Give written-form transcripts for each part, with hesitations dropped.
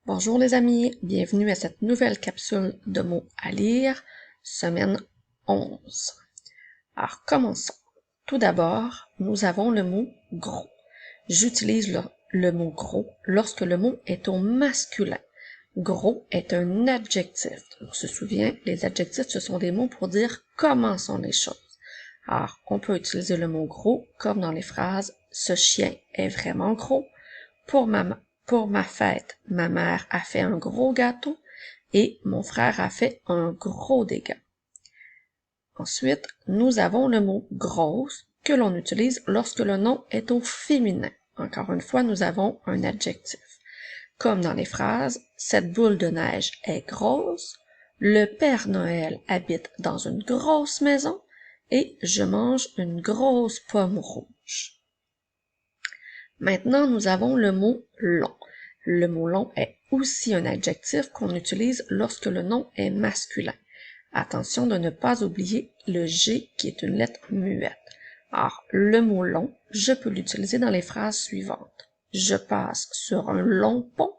Bonjour les amis, bienvenue à cette nouvelle capsule de mots à lire, semaine 11. Alors commençons. Tout d'abord, nous avons le mot gros. J'utilise le mot gros lorsque le mot est au masculin. Gros est un adjectif. On se souvient, les adjectifs, ce sont des mots pour dire comment sont les choses. Alors, on peut utiliser le mot gros comme dans les phrases « Ce chien est vraiment gros ». Pour ma fête, ma mère a fait un gros gâteau et mon frère a fait un gros dégât. Ensuite, nous avons le mot grosse que l'on utilise lorsque le nom est au féminin. Encore une fois, nous avons un adjectif. Comme dans les phrases « Cette boule de neige est grosse »,« Le Père Noël habite dans une grosse maison » et « Je mange une grosse pomme rouge ». Maintenant, nous avons le mot long. Le mot long est aussi un adjectif qu'on utilise lorsque le nom est masculin. Attention de ne pas oublier le G qui est une lettre muette. Alors, le mot long, je peux l'utiliser dans les phrases suivantes. Je passe sur un long pont,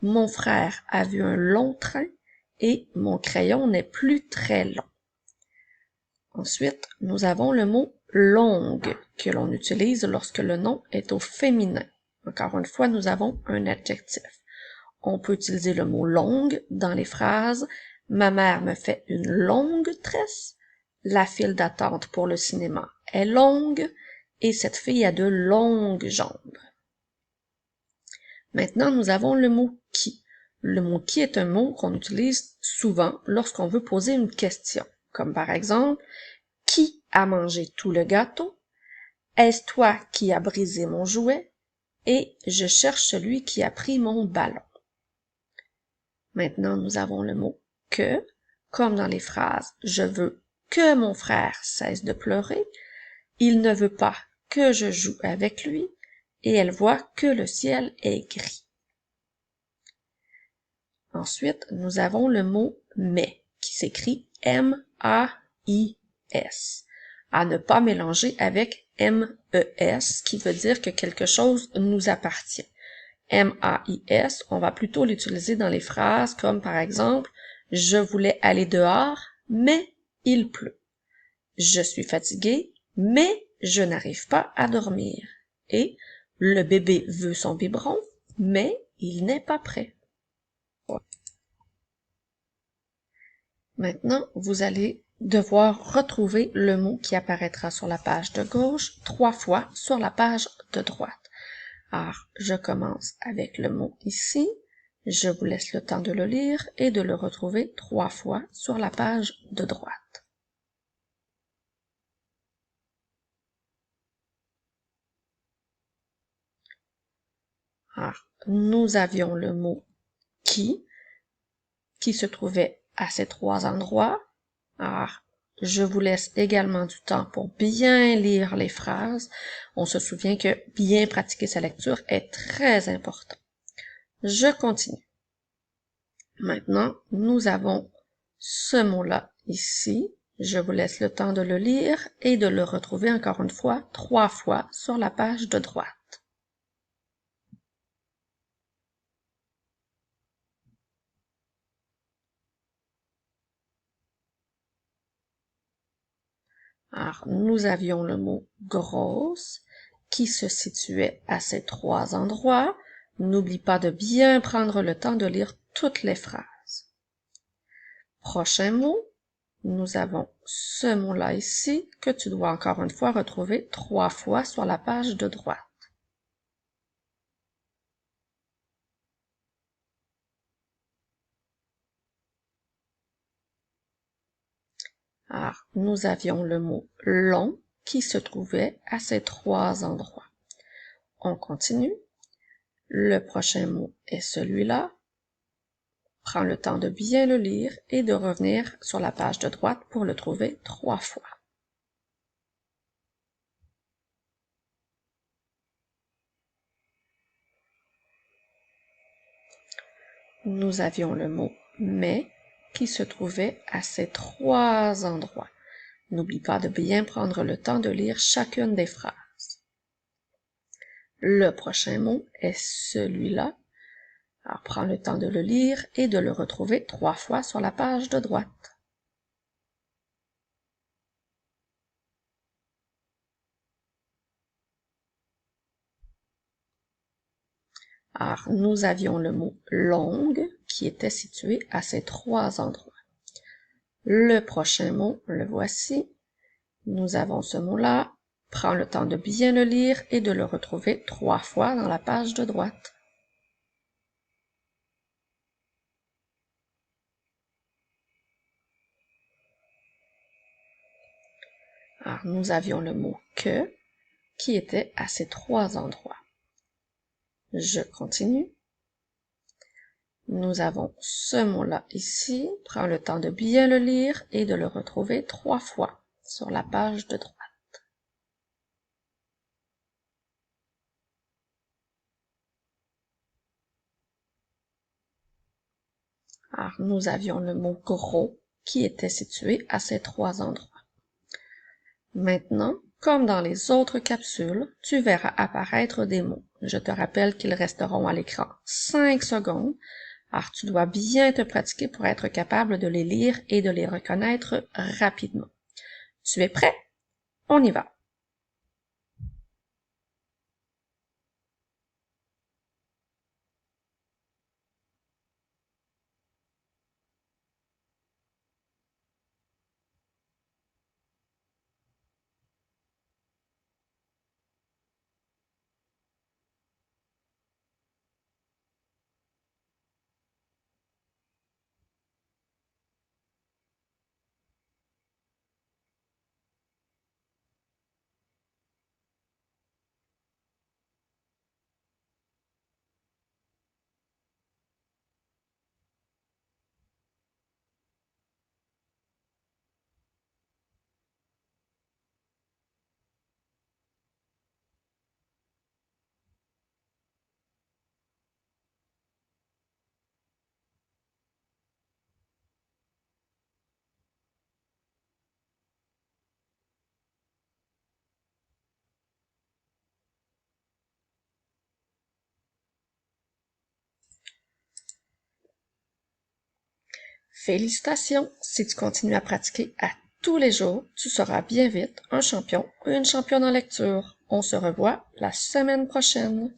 mon frère a vu un long train et mon crayon n'est plus très long. Ensuite, nous avons le mot longue que l'on utilise lorsque le nom est au féminin. Encore une fois, nous avons un adjectif. On peut utiliser le mot longue dans les phrases « Ma mère me fait une longue tresse »,« La file d'attente pour le cinéma est longue » et « Cette fille a de longues jambes ». Maintenant, nous avons le mot « qui ». Le mot « qui » est un mot qu'on utilise souvent lorsqu'on veut poser une question, comme par exemple « Qui a mangé tout le gâteau? Est-ce toi qui as brisé mon jouet? Et je cherche celui qui a pris mon ballon. » Maintenant, nous avons le mot « que », comme dans les phrases « Je veux que mon frère cesse de pleurer »,« Il ne veut pas que je joue avec lui » et « Elle voit que le ciel est gris ». Ensuite, nous avons le mot « mais » qui s'écrit M-A-I-S, à ne pas mélanger avec M-E-S, qui veut dire que quelque chose nous appartient. M-A-I-S, on va plutôt l'utiliser dans les phrases comme par exemple « Je voulais aller dehors, mais il pleut ». « Je suis fatigué, mais je n'arrive pas à dormir ». Et « Le bébé veut son biberon, mais il n'est pas prêt ». Maintenant, vous allez devoir retrouver le mot qui apparaîtra sur la page de gauche 3 fois sur la page de droite. Alors, je commence avec le mot ici, je vous laisse le temps de le lire et de le retrouver 3 fois sur la page de droite. Alors, nous avions le mot qui se trouvait à ces 3 endroits. Alors, je vous laisse également du temps pour bien lire les phrases. On se souvient que bien pratiquer sa lecture est très important. Je continue. Maintenant, nous avons ce mot-là ici. Je vous laisse le temps de le lire et de le retrouver encore une fois 3 fois sur la page de droite. Alors, nous avions le mot grosse qui se situait à ces 3 endroits. N'oublie pas de bien prendre le temps de lire toutes les phrases. Prochain mot, nous avons ce mot-là ici que tu dois encore une fois retrouver 3 fois sur la page de droite. Alors, nous avions le mot long qui se trouvait à ces 3 endroits. On continue. Le prochain mot est celui-là. Prends le temps de bien le lire et de revenir sur la page de droite pour le trouver 3 fois. Nous avions le mot « mais » qui se trouvait à ces 3 endroits. N'oublie pas de bien prendre le temps de lire chacune des phrases. Le prochain mot est celui-là. Alors, prends le temps de le lire et de le retrouver 3 fois sur la page de droite. Alors, nous avions le mot « longue » qui était situé à ces 3 endroits. Le prochain mot, le voici. Nous avons ce mot-là. Prends le temps de bien le lire et de le retrouver 3 fois dans la page de droite. Alors, nous avions le mot « que » qui était à ces 3 endroits. Je continue. Nous avons ce mot-là ici. Prends le temps de bien le lire et de le retrouver 3 fois sur la page de droite. Alors, nous avions le mot « gros » qui était situé à ces 3 endroits. Maintenant, comme dans les autres capsules, tu verras apparaître des mots. Je te rappelle qu'ils resteront à l'écran 5 secondes. Alors, tu dois bien te pratiquer pour être capable de les lire et de les reconnaître rapidement. Tu es prêt? On y va. Félicitations! Si tu continues à pratiquer à tous les jours, tu seras bien vite un champion ou une championne en lecture. On se revoit la semaine prochaine.